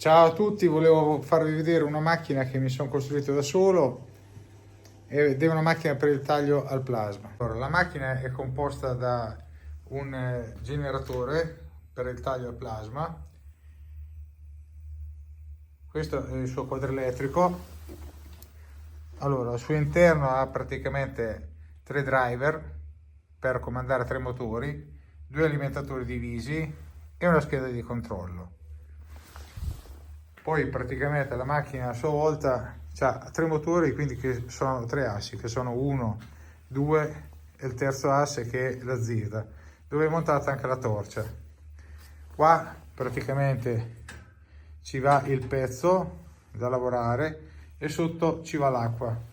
Ciao a tutti, volevo farvi vedere una macchina che mi sono costruito da solo ed è una macchina per il taglio al plasma. Allora, la macchina è composta da un generatore per il taglio al plasma. Questo è il suo quadrelettrico. Allora, al suo interno ha praticamente 3 driver per comandare 3 motori, 2 alimentatori divisi e una scheda di controllo. Poi praticamente la macchina a sua volta ha 3 motori, quindi che sono 3 assi, che sono 1, 2 e il terzo asse che è la zirda, dove è montata anche la torcia. Qua praticamente ci va il pezzo da lavorare e sotto ci va l'acqua.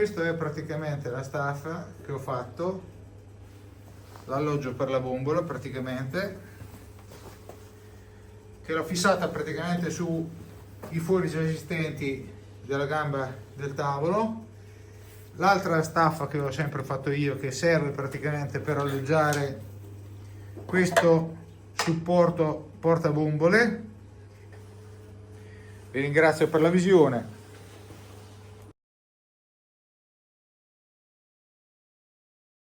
Questa è praticamente la staffa che ho fatto, l'alloggio per la bombola praticamente, che l'ho fissata praticamente sui fori già esistenti della gamba del tavolo. L'altra staffa che ho sempre fatto io, che serve praticamente per alloggiare questo supporto portabombole. Vi ringrazio per la visione.